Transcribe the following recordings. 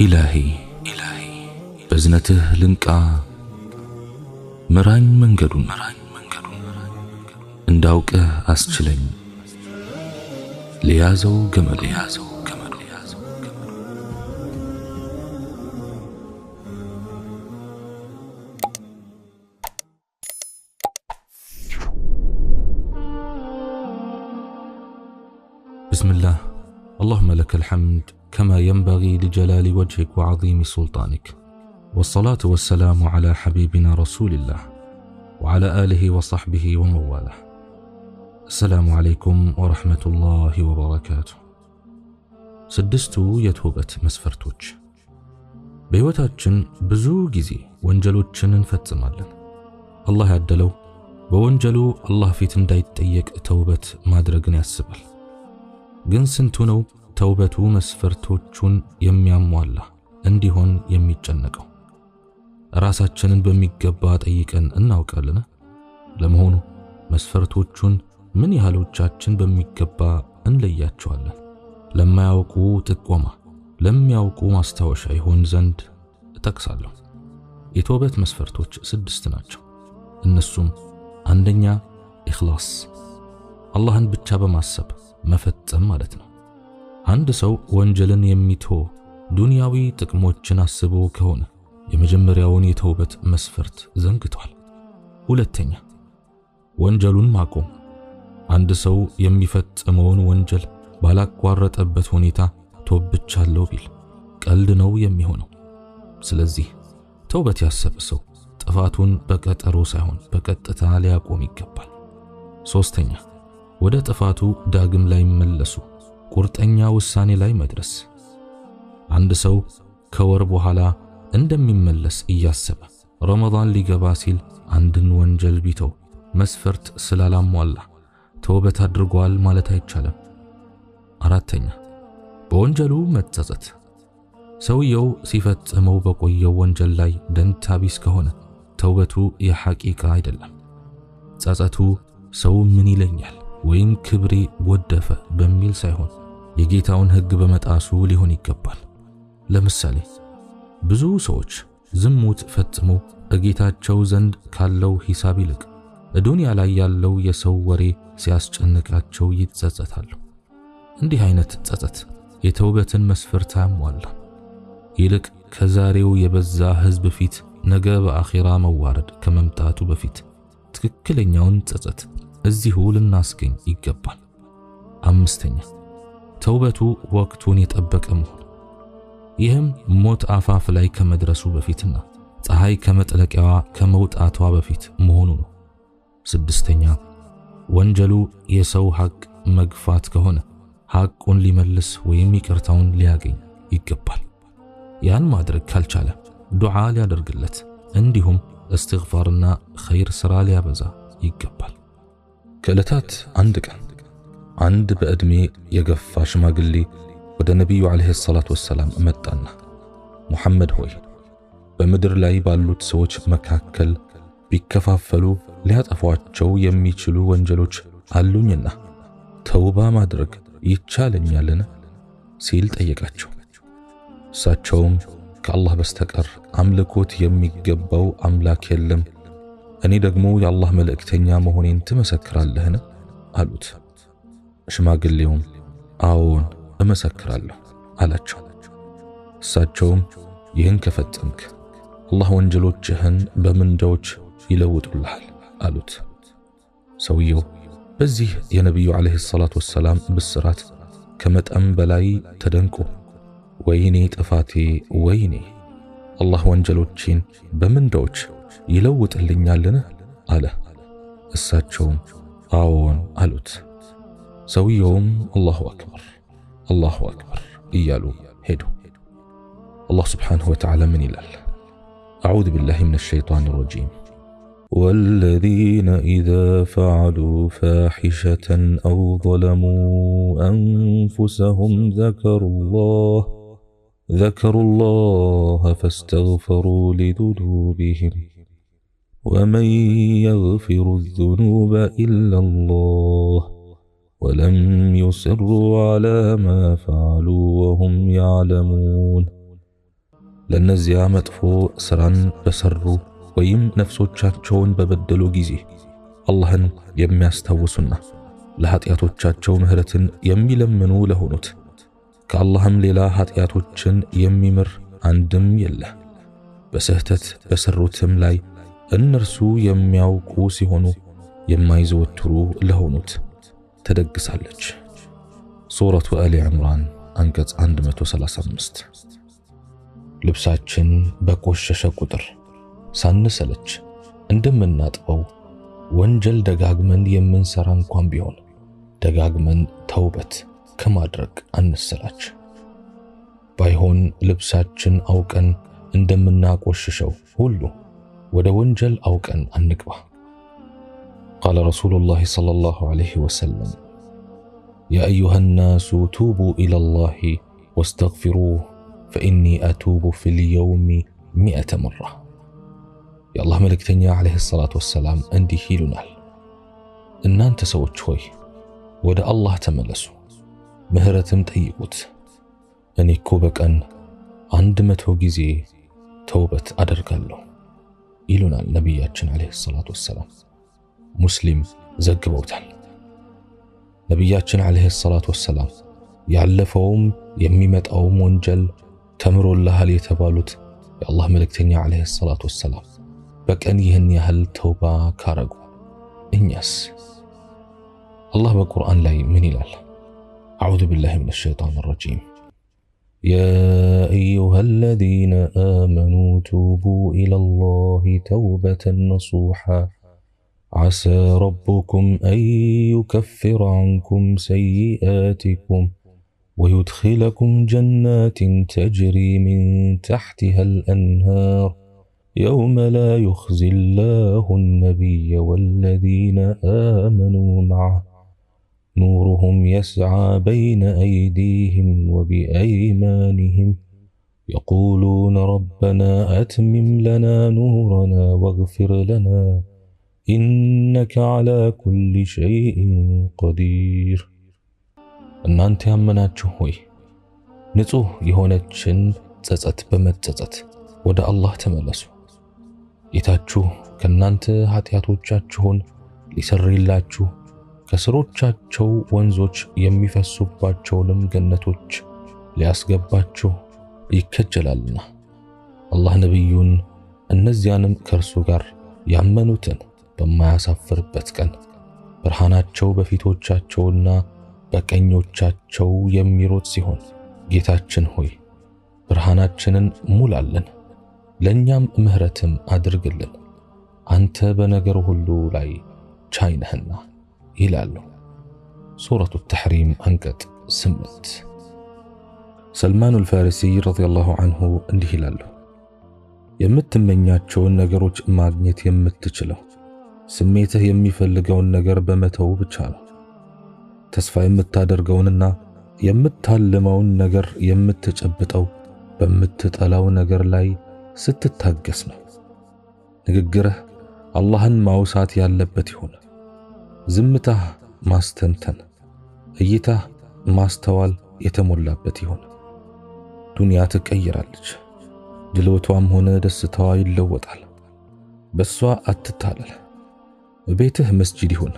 إلهي بزنته لنكا مران منجدون انداوك أسجلين ليازو جمل بسم الله. اللهم لك الحمد كما ينبغي لجلال وجهك وعظيم سلطانك، والصلاة والسلام على حبيبنا رسول الله وعلى آله وصحبه ومواله. السلام عليكم ورحمة الله وبركاته. سدستو يتوبت مسفرتوች በህይወታችን ብዙ ጊዜ ወንጀሎችን እንፈጽማለን። አላህ ያደለው በወንጀሉ አላህ ፊት እንዳይጠየቅ ተውበት ማድረግን ያስባል። ግን ስንቱ ነው ተውበቱ መስፈርቶቹን የሚያሟላ እንዲሆን የሚጨነቀው? ራሳችንን በሚገባ ጠይቀን እናውቃለን? ለመሆኑ መስፈርቶቹን ምን ያህሎቻችን በሚገባ እንለያቸዋለን? ለማያውቁ ጥቆማ፣ ለሚያውቁ ማስታወሻ ይሆን ዘንድ እጠቅሳለሁ። የተውበት መስፈርቶች 6 ናቸው። እነሱም አንደኛ ኢኽላስ፣ አላህን ብቻ በማሰብ መፈጸም ማለት ነው። አንድ ሰው ወንጀልን የሚተው ዱንያዊ ጥቅሞችን አስቦ ከሆነ የመጀመሪያውን የተውበት መስፈርት ዘንግቷል። ሁለተኛ ወንጀሉን ማቆም። አንድ ሰው የሚፈጽመውን ወንጀል ባላቋረጠበት ሁኔታ ተውብቻለሁ ቢል ቀልድ ነው የሚሆነው። ስለዚህ ተውበት ያሰበ ሰው ጥፋቱን በቀጠሮ ሳይሆን በቀጥታ ሊያቆም ይገባል። ሶስተኛ ወደ ጥፋቱ ዳግም ላይ መለሱ ቁርጠኛ ውሳኔ ላይ መድረስ። አንድ ሰው ከወር በኋላ እንደሚመለስ እያሰበ ረመዳን ሊገባ ሲል አንድን ወንጀል ቢተው መስፈርት ስላላሟላ ተውበት አድርጓል ማለት አይቻልም። አራተኛ በወንጀሉ መጸጸት። ሰውየው ሲፈጽመው በቆየው ወንጀል ላይ ደንታ ቢስ ከሆነ ተውበቱ የሐቂቃ አይደለም። ጸጸቱ ሰው ምን ይለኛል ወይም ክብሬ ወደፈ በሚል ሳይሆን የጌታውን ሕግ በመጣሱ ሊሆን ይገባል። ለምሳሌ ብዙ ሰዎች ዝሙት ፈጽመው በጌታቸው ዘንድ ካለው ሂሳብ ይልቅ በዱንያ ላይ ያለው የሰው ወሬ ሲያስጨንቃቸው ይጸጸታሉ። እንዲህ አይነት ጸጸት የተውበትን መስፈርት አያሟላም። ይልቅ ከዛሬው የበዛ ሕዝብ ፊት ነገ በአኺራ መዋረድ ከመምጣቱ በፊት ትክክለኛውን ጸጸት እዚሁ ልናስገኝ ይገባል። አምስተኛ ተውበቱ ወቅቱን የጠበቀ መሆን። ይህም ሞት አፋፍ ላይ ከመድረሱ በፊትና ፀሐይ ከመጥለቂያዋ ከመውጣቷ በፊት መሆኑ ነው። ስድስተኛ ወንጀሉ የሰው ሐቅ መግፋት ከሆነ ሐቁን ሊመልስ ወይም ይቅርታውን ሊያገኝ ይገባል። ያን ማድረግ ካልቻለ ዱዓ ሊያደርግለት እንዲሁም እስትግፋርና ኸይር ሥራ ሊያበዛ ይገባል። ከዕለታት አንድ ቀን አንድ በዕድሜ የገፋ ሽማግሌ ወደ ነቢዩ ዓለይሂ ሰላቱ ወሰላም መጣና ሙሐመድ ሆይ በምድር ላይ ባሉት ሰዎች መካከል ቢከፋፈሉ ሊያጠፏቸው የሚችሉ ወንጀሎች አሉኝና ተውባ ማድረግ ይቻለኛልን ሲል ጠየቃቸው። እሳቸውም ከአላህ በስተቀር አምልኮት የሚገባው አምላክ የለም፣ እኔ ደግሞ የአላህ መልእክተኛ መሆኔን ትመሰክራለህን አሉት። ሽማግሌውም አዎን እመሰክራለሁ አላቸው። እሳቸውም ይህን ከፈጸምክ አላህ ወንጀሎችህን በምንዳዎች ይለውጡልሃል አሉት። ሰውየው በዚህ የነቢዩ ዓለይሂ ሰላቱ ወሰላም ብስራት ከመጠን በላይ ተደንቆ ወይኔ ጥፋቴ ወይኔ፣ አላህ ወንጀሎቼን በምንዳዎች ይለውጥልኛልን አለ። እሳቸውም አዎን አሉት። ሰውየውም አላሁ አክበር እያሉ ሄዱ። አላህ ስብሓንሁ ወተዓላ ምን ይላል? አዑዙ ቢላሂ ሚነ ሸይጣን ረጂም ወለዚነ ኢዛ ፈዐሉ ፋሒሸተን አው ظለሙ አንፉሰሁም ذكروا الله فاستغفروا لذنوبهم ومن يغفر الذنوب إلا الله ولم يصروا على ما فعلوا وهم يعلمون ለነዚያ መጥፎ ስራን በሰሩ ወይም ነፍሶቻቸውን በበደሉ ጊዜ አላህን የሚያስታውሱና ለኃጢአቶቻቸው ምህረትን የሚለምኑ ለሆኑት ከአላህም ሌላ ኃጢአቶችን የሚምር አንድም የለም። በስህተት በሰሩትም ላይ እነርሱ የሚያውቁ ሲሆኑ የማይዘወትሩ ለሆኑት ተደግሳለች። ሱረቱ አሊ ዕምራን አንቀጽ 135። ልብሳችን በቆሸሸ ቁጥር ሳንሰለች እንደምናጥበው ወንጀል ደጋግመን የምንሰራ እንኳን ቢሆን ደጋግመን ተውበት ከማድረግ አንሰላች። ባይሆን ልብሳችን አውቀን እንደምናቆሽሸው ሁሉ ወደ ወንጀል አውቀን አንግባ። قال رسول الله صلى الله عليه وسلم يا أيها الناس توبوا إلى الله واستغفروه فإني أتوب في اليوم 100 مرة. يا الله ملكتني عليه الصلاة والسلام عندي هيلونال إن أنت سوت شوي ودا الله تملسوا مهرتم تأيقوت أني كوبك أن عندما توجزي توبة أدرقله هيلونال نبياتنا عليه الصلاة والسلام. مسلم زقبوتال نبياتنا عليه الصلاة والسلام يعلفهم يميمت أو منجل تمروا لها ليتبالوت يا الله ملكتني عليه الصلاة والسلام بكأن يهني هل توبة كارقو إنياس الله بالقرآن لا من إلال. أعوذ بالله من الشيطان الرجيم. يا أيها الذين آمنوا توبوا إلى الله توبة نصوحا عسى ربكم أن يكفر عنكم سيئاتكم ويدخلكم جنات تجري من تحتها الأنهار يوم لا يخزي الله النبي والذين آمنوا معه نورهم يسعى بين أيديهم وبأيمانهم يقولون ربنا أتمم لنا نورنا واغفر لنا إنك على كل شيء قدير. እናንተ ያመናችሁ ሆይ ንጹህ የሆነችን ጸጸት በመጸጸት ወደ አላህ ተመለሱ። ጌታችሁ ከናንተ ኃጢአቶቻችሁን ሊሰርይላችሁ ከስሮቻቸው ወንዞች የሚፈሱባቸውንም ገነቶች ሊያስገባችሁ ይከጀላልና። አላህ ነብዩን እነዚያንም ከርሱ ጋር ያመኑትን በማያሳፍርበት ቀን ብርሃናቸው በፊቶቻቸውና በቀኞቻቸው የሚሮጥ ሲሆን ጌታችን ሆይ ብርሃናችንን ሙላልን፣ ለኛም ምህረትም አድርግልን፣ አንተ በነገር ሁሉ ላይ ቻይ ነህና ይላሉ። ሱረቱ ተሕሪም አንቀጽ 8። ሰልማን አልፋሪሲ ረዲየላሁ ዐንሁ እንዲህ ይላሉ፣ የምትመኛቸውን ነገሮች ማግኘት የምትችለው ስሜትህ የሚፈልገውን ነገር በመተው ብቻ ነው። ተስፋ የምታደርገውንና የምታልመውን ነገር የምትጨብጠው በምትጠላው ነገር ላይ ስትታገስ ነው። ንግግርህ አላህን ማውሳት ያለበት ይሁን። ዝምታህ ማስተንተን፣ እይታህ ማስተዋል የተሞላበት ይሁን። ዱንያ ትቀይራለች፣ ድሎቷም ሆነ ደስታዋ ይለወጣል። በሷ አትታለል። ቤትህ መስጂድ ይሁን።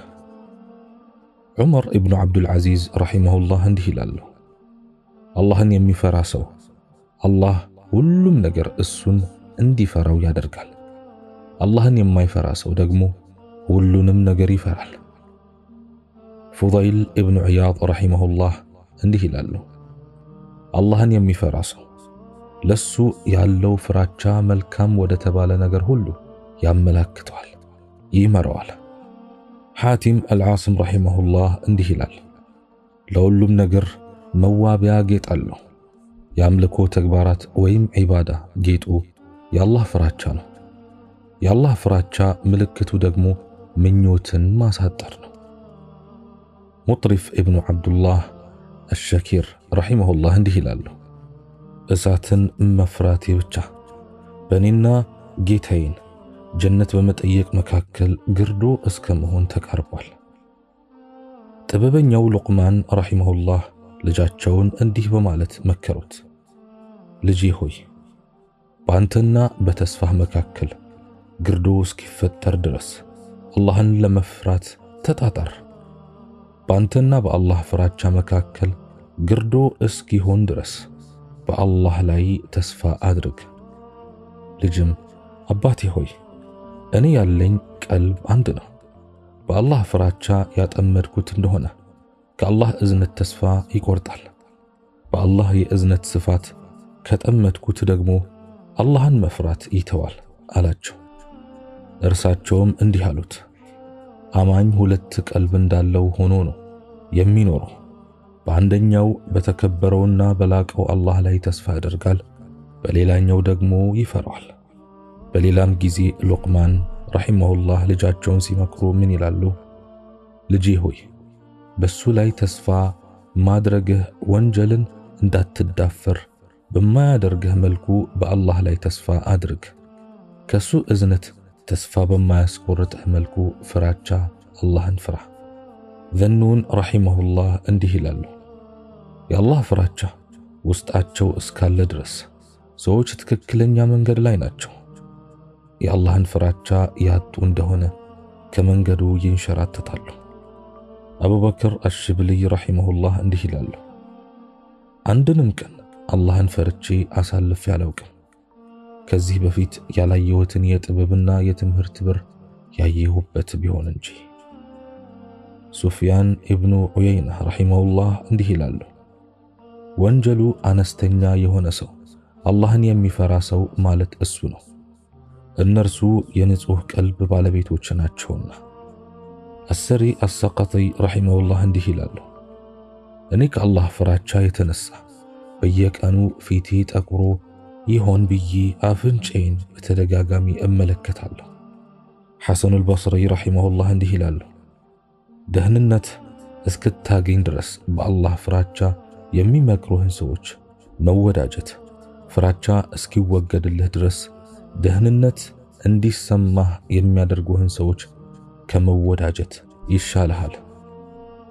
ዑመር ኢብኑ ዓብዱል ዓዚዝ ረሒመሁላህ እንዲህ ይላሉ፣ አላህን የሚፈራ ሰው አላህ ሁሉም ነገር እሱን እንዲፈራው ያደርጋል። አላህን የማይፈራ ሰው ደግሞ ሁሉንም ነገር ይፈራል። ፉዳይል ኢብኑ ዒያድ ረሒመሁላህ እንዲህ ይላሉ፣ አላህን የሚፈራ ሰው ለሱ ያለው ፍራቻ መልካም ወደ ተባለ ነገር ሁሉ ያመላክተዋል፣ ይመራዋል። ሐቲም አልዓስም ረሒመሁላህ እንዲህ ይላል፣ ለሁሉም ነገር መዋቢያ ጌጥ አለው። የአምልኮ ተግባራት ወይም ዒባዳ ጌጡ የአላህ ፍራቻ ነው። የአላህ ፍራቻ ምልክቱ ደግሞ ምኞትን ማሳጠር ነው። ሙጥሪፍ ኢብኑ ዓብዱላህ አልሸኪር ረሒመሁላህ እንዲህ ይላሉ፣ እሳትን መፍራቴ ብቻ በእኔና ጌታዬን ጀነት በመጠየቅ መካከል ግርዶ እስከ መሆን ተቃርቧል። ጥበበኛው ሉቅማን ረሒመሁላህ ልጃቸውን እንዲህ በማለት መከሩት፣ ልጄ ሆይ በአንተና በተስፋህ መካከል ግርዶ እስኪፈጠር ድረስ አላህን ለመፍራት ተጣጣር። በአንተና በአላህ ፍራቻ መካከል ግርዶ እስኪሆን ድረስ በአላህ ላይ ተስፋ አድርግ። ልጅም አባቴ ሆይ እኔ ያለኝ ቀልብ አንድ ነው። በአላህ ፍራቻ ያጠመድኩት እንደሆነ ከአላህ እዝነት ተስፋ ይቆርጣል። በአላህ የእዝነት ስፋት ከጠመድኩት ደግሞ አላህን መፍራት ይተዋል አላቸው። እርሳቸውም እንዲህ አሉት፣ አማኝ ሁለት ቀልብ እንዳለው ሆኖ ነው የሚኖረው። በአንደኛው በተከበረውና በላቀው አላህ ላይ ተስፋ ያደርጋል፣ በሌላኛው ደግሞ ይፈራዋል። በሌላም ጊዜ ሉቅማን ረሒመሁላህ ልጃቸውን ሲመክሩ ምን ይላሉ? ልጄ ሆይ በሱ ላይ ተስፋ ማድረግህ ወንጀልን እንዳትዳፈር በማያደርግህ መልኩ በአላህ ላይ ተስፋ አድርግ። ከሱ እዝነት ተስፋ በማያስቆርጥህ መልኩ ፍራቻ አላህን ፍራ። ዘኑን ረሒመሁላህ እንዲህ ይላሉ፣ የአላህ ፍራቻ ውስጣቸው እስካለ ድረስ ሰዎች ትክክለኛ መንገድ ላይ ናቸው። የአላህን ፍራቻ ያጡ እንደሆነ ከመንገዱ ይንሸራተታሉ። አቡበክር አሽብልይ ረሒመሁላህ እንዲህ ይላሉ፣ አንድንም ቀን አላህን ፈርቼ አሳልፌ አላውቅም፣ ከዚህ በፊት ያላየሁትን የጥበብና የትምህርት በር ያየሁበት ቢሆን እንጂ። ሱፊያን ኢብኑ ዑየይና ረሒመሁላህ እንዲህ ይላሉ፣ ወንጀሉ አነስተኛ የሆነ ሰው አላህን የሚፈራ ሰው ማለት እሱ ነው። እነርሱ የንጹህ ቀልብ ባለቤቶች ናቸውና። አሰሪ አሰቀጢ ረሒመሁላህ እንዲህ ይላሉ፣ እኔ ከአላህ ፍራቻ የተነሳ በየቀኑ ፊቴ ጠቁሮ ይሆን ብዬ አፍንጬን በተደጋጋሚ እመለከታለሁ። ሐሰኑል በስሪ ረሒመሁላህ እንዲህ ይላሉ፣ ደህንነት እስክታገኝ ድረስ በአላህ ፍራቻ የሚመክሩህን ሰዎች መወዳጀት፣ ፍራቻ እስኪወገድልህ ድረስ ደህንነት እንዲሰማህ የሚያደርጉህን ሰዎች ከመወዳጀት ይሻልሃል።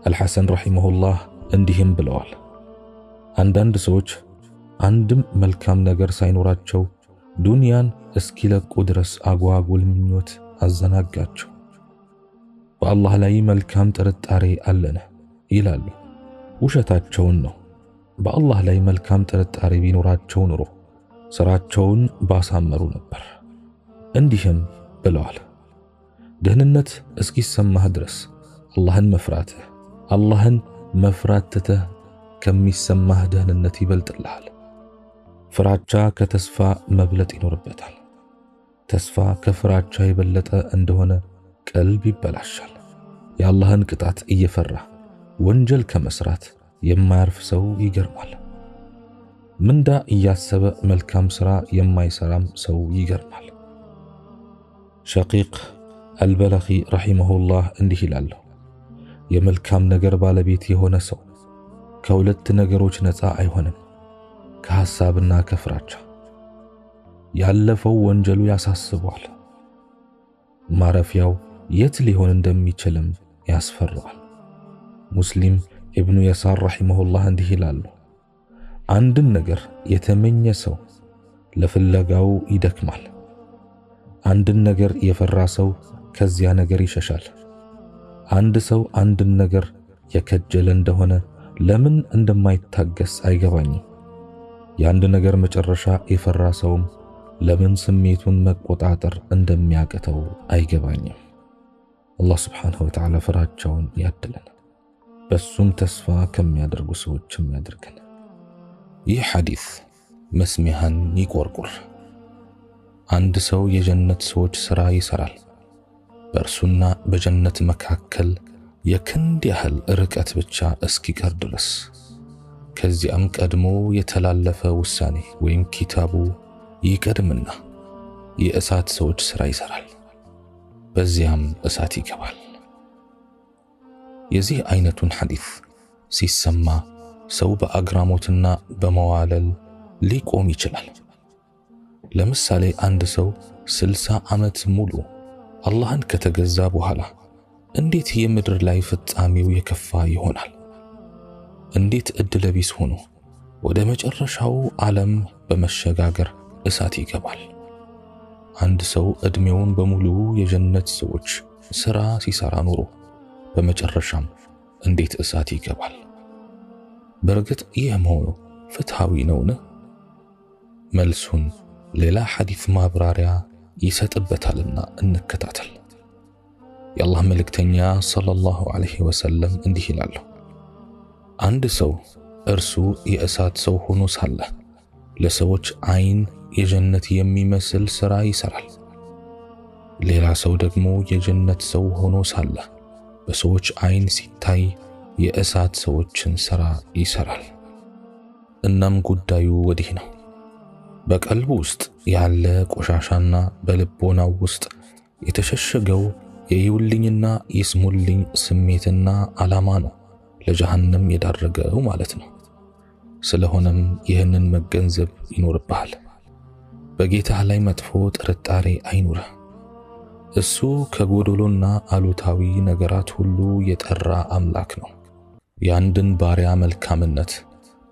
አልሐሰን ረሒመሁላህ እንዲህም ብለዋል፣ አንዳንድ ሰዎች አንድም መልካም ነገር ሳይኖራቸው ዱንያን እስኪለቁ ድረስ አጓጉል ምኞት አዘናጋቸው። በአላህ ላይ መልካም ጥርጣሬ አለን ይላሉ፣ ውሸታቸውን ነው። በአላህ ላይ መልካም ጥርጣሬ ቢኖራቸው ኑሮ ስራቸውን ባሳመሩ ነበር። እንዲህም ብለዋል፣ ደህንነት እስኪሰማህ ድረስ አላህን መፍራት ትተህ ከሚሰማህ ደህንነት ይበልጥልሃል። ፍራቻ ከተስፋ መብለጥ ይኖርበታል። ተስፋ ከፍራቻ የበለጠ እንደሆነ ቀልብ ይበላሻል። የአላህን ቅጣት እየፈራ ወንጀል ከመስራት የማያርፍ ሰው ይገርማል። ምንዳ እያሰበ መልካም ሥራ የማይሰራም ሰው ይገርማል። ሸቂቅ አልበለኺ ረሒመሁላህ እንዲህ ይላሉ፣ የመልካም ነገር ባለቤት የሆነ ሰው ከሁለት ነገሮች ነፃ አይሆንም፣ ከሐሳብና ከፍራቻ። ያለፈው ወንጀሉ ያሳስበዋል፣ ማረፊያው የት ሊሆን እንደሚችልም ያስፈራዋል። ሙስሊም ኢብኑ የሳር ረሒመሁላህ እንዲህ ይላሉ፣ አንድን ነገር የተመኘ ሰው ለፍለጋው ይደክማል፣ አንድን ነገር የፈራ ሰው ከዚያ ነገር ይሸሻል። አንድ ሰው አንድን ነገር የከጀለ እንደሆነ ለምን እንደማይታገስ አይገባኝም። የአንድ ነገር መጨረሻ የፈራ ሰውም ለምን ስሜቱን መቆጣጠር እንደሚያቅተው አይገባኝም። አላህ ስብሓንሁ ወተዓላ ፍራቻውን ያድለን፣ በሱም ተስፋ ከሚያደርጉ ሰዎችም ያድርገን። ይህ ሐዲስ መስሚያህን ይቆርቁር። አንድ ሰው የጀነት ሰዎች ሥራ ይሰራል፣ በእርሱና በጀነት መካከል የክንድ ያህል ርቀት ብቻ እስኪቀር ድረስ። ከዚያም ቀድሞ የተላለፈ ውሳኔ ወይም ኪታቡ ይቀድምና የእሳት ሰዎች ሥራ ይሰራል፣ በዚያም እሳት ይገባል። የዚህ አይነቱን ሐዲስ ሲሰማ ሰው በአግራሞትና በመዋለል ሊቆም ይችላል። ለምሳሌ አንድ ሰው 60 ዓመት ሙሉ አላህን ከተገዛ በኋላ እንዴት የምድር ላይ ፍጻሜው የከፋ ይሆናል? እንዴት እድለቢስ ሆኖ ወደ መጨረሻው ዓለም በመሸጋገር እሳት ይገባል። አንድ ሰው እድሜውን በሙሉ የጀነት ሰዎች ሥራ ሲሰራ ኑሮ በመጨረሻም እንዴት እሳት ይገባል? በርግጥ ይህ መሆኑ ፍትሃዊ ነውን? መልሱን ሌላ ሐዲስ ማብራሪያ ይሰጥበታልና እንከታተል። የአላህ መልእክተኛ ሰለላሁ ዐለይሂ ወሰለም እንዲህ ይላሉ፣ አንድ ሰው እርሱ የእሳት ሰው ሆኖ ሳለ ለሰዎች ዓይን የጀነት የሚመስል ሥራ ይሰራል። ሌላ ሰው ደግሞ የጀነት ሰው ሆኖ ሳለ በሰዎች ዓይን ሲታይ የእሳት ሰዎችን ሥራ ይሰራል። እናም ጉዳዩ ወዲህ ነው። በቀልቡ ውስጥ ያለ ቆሻሻና በልቦናው ውስጥ የተሸሸገው የይውልኝና ይስሙልኝ ስሜትና ዓላማ ነው ለጀሃነም የዳረገው ማለት ነው። ስለሆነም ይህንን መገንዘብ ይኖርብሃል። በጌታህ ላይ መጥፎ ጥርጣሬ አይኑርህ። እሱ ከጎዶሎና አሉታዊ ነገራት ሁሉ የጠራ አምላክ ነው። የአንድን ባሪያ መልካምነት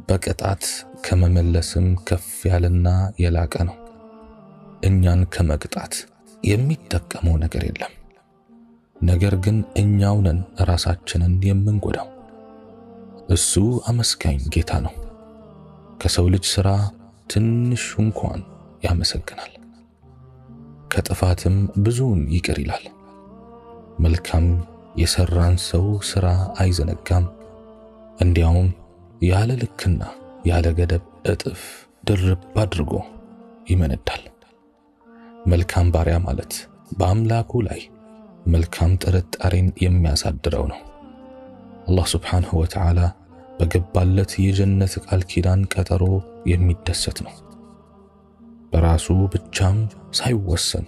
በቅጣት ከመመለስም ከፍ ያለና የላቀ ነው። እኛን ከመቅጣት የሚጠቀመው ነገር የለም። ነገር ግን እኛው ነን ራሳችንን የምንጎዳው። እሱ አመስጋኝ ጌታ ነው። ከሰው ልጅ ሥራ ትንሽ እንኳን ያመሰግናል። ከጥፋትም ብዙውን ይቅር ይላል። መልካም የሰራን ሰው ሥራ አይዘነጋም። እንዲያውም ያለ ልክና ያለ ገደብ እጥፍ ድርብ አድርጎ ይመነዳል። መልካም ባሪያ ማለት በአምላኩ ላይ መልካም ጥርጣሬን የሚያሳድረው ነው። አላህ ሱብሓነሁ ወተዓላ በገባለት የጀነት ቃል ኪዳን ቀጠሮ የሚደሰት ነው። በራሱ ብቻም ሳይወሰን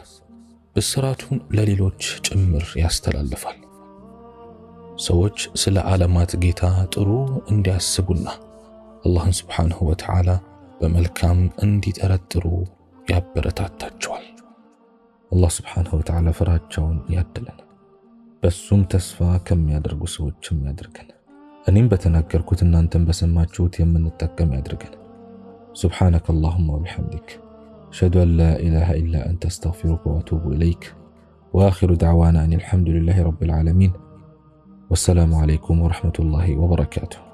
ብስራቱን ለሌሎች ጭምር ያስተላልፋል። ሰዎች ስለ ዓለማት ጌታ ጥሩ እንዲያስቡና አላህን ሱብሓነሁ ወተዓላ በመልካም እንዲጠረጥሩ ያበረታታቸዋል። አላህ ሱብሓነሁ ወተዓላ ፍራቻውን ያድለን፣ በሱም ተስፋ ከሚያደርጉ ሰዎችም ያድርገን። እኔም በተናገርኩት እናንተም በሰማችሁት የምንጠቀም ያድርገን። ሱብሓነከ አላሁመ ወቢሐምዲክ أشهد أن لا إله إلا أنت أستغفرك وأتوب إليك وآخر دعوانا أن الحمد لله رب العالمين والسلام عليكم ورحمة الله وبركاته.